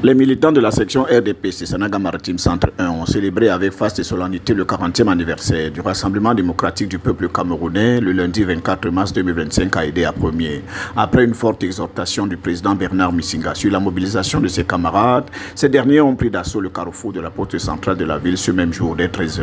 Les militants de la section RDPC Sanaga Maritime Centre 1 ont célébré avec faste et solennité le 40e anniversaire du Rassemblement démocratique du peuple camerounais le lundi 24 mars 2025 à Yaoundé à Premier. Après une forte exhortation du président Bernard Missinga sur la mobilisation de ses camarades, ces derniers ont pris d'assaut le carrefour de la porte centrale de la ville ce même jour dès 13h.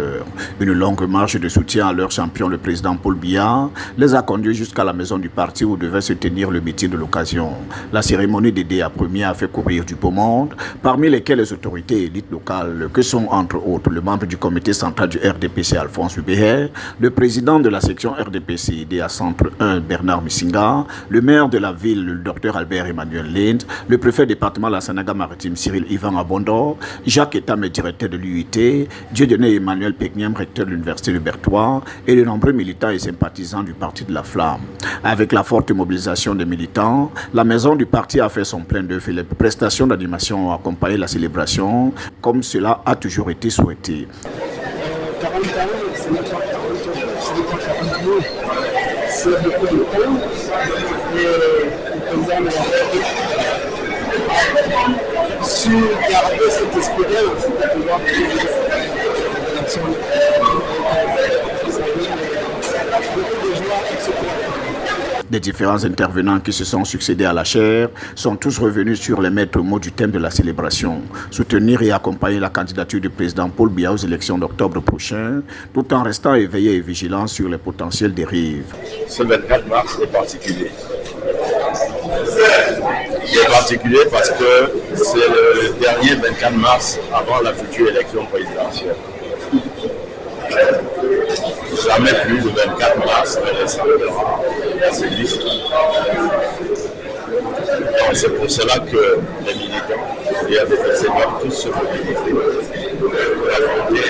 Une longue marche de soutien à leur champion, le président Paul Biya, les a conduits jusqu'à la maison du parti où devait se tenir le meeting de l'occasion. La cérémonie d'Yaoundé à Premier a fait courir du beau monde, parmi lesquels les autorités élites locales que sont entre autres le membre du comité central du RDPC Alphonse Hubert, le président de la section RDPC Yaoundé à Centre 1 Bernard Missinga, le maire de la ville le Dr Albert Emmanuel Lind, le préfet département de la Sanaga Maritime Cyril Ivan Abondo, Jacques Etam, directeur de l'UIT, Dieudonné Emmanuel Pekniam, recteur de l'université de Berthois et de nombreux militants et sympathisants du parti de la Flamme. Avec la forte mobilisation des militants, la maison du parti a fait son plein d'œuvre et les prestations d'animation ont accompagné la célébration comme cela a toujours été souhaité. 40 ans, c'est notre 40 ans, c'est beaucoup de temps. Le président de la su garder cette expérience de pouvoir beaucoup de joie, etc. Les différents intervenants qui se sont succédés à la chaire sont tous revenus sur les maîtres mots du thème de la célébration. Soutenir et accompagner la candidature du président Paul Biya aux élections d'octobre prochain, tout en restant éveillé et vigilant sur les potentielles dérives. Ce 24 mars est particulier. Il est particulier parce que c'est le dernier 24 mars avant la future élection présidentielle. Jamais plus le 24 mars ne ressemblera à ces listes. C'est pour cela que les militants et les enseignants tous se mobilisent pour affronter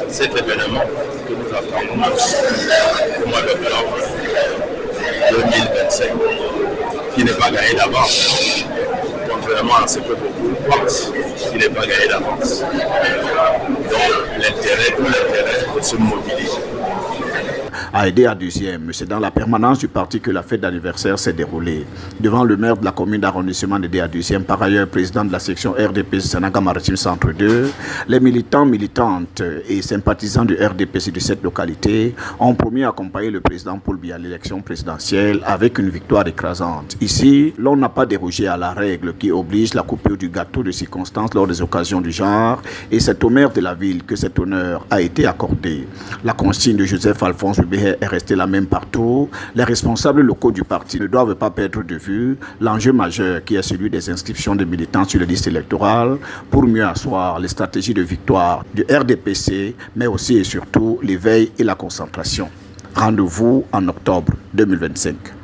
cet événement que nous attendons au mois d'octobre 2025, qui n'est pas gagné d'avance, contrairement à ce que beaucoup pensent, qui n'est pas gagné d'avance. Donc tout l'intérêt de se mobiliser. À Yaoundé à deuxième, c'est dans la permanence du parti que la fête d'anniversaire s'est déroulée. Devant le maire de la commune d'arrondissement de Yaoundé à deuxième, par ailleurs président de la section RDPC Sanaga Maritime Centre 2, les militants, militantes et sympathisants du RDPC de cette localité ont promis d'accompagner le président Paul Biya à l'élection présidentielle avec une victoire écrasante. Ici, l'on n'a pas dérogé à la règle qui oblige la coupure du gâteau de circonstance lors des occasions du genre et c'est au maire de la ville que cet honneur a été accordé. La consigne de Joseph Alphonse Hubert est restée la même partout. Les responsables locaux du parti ne doivent pas perdre de vue l'enjeu majeur qui est celui des inscriptions des militants sur les listes électorales pour mieux asseoir les stratégies de victoire du RDPC, mais aussi et surtout l'éveil et la concentration. Rendez-vous en octobre 2025.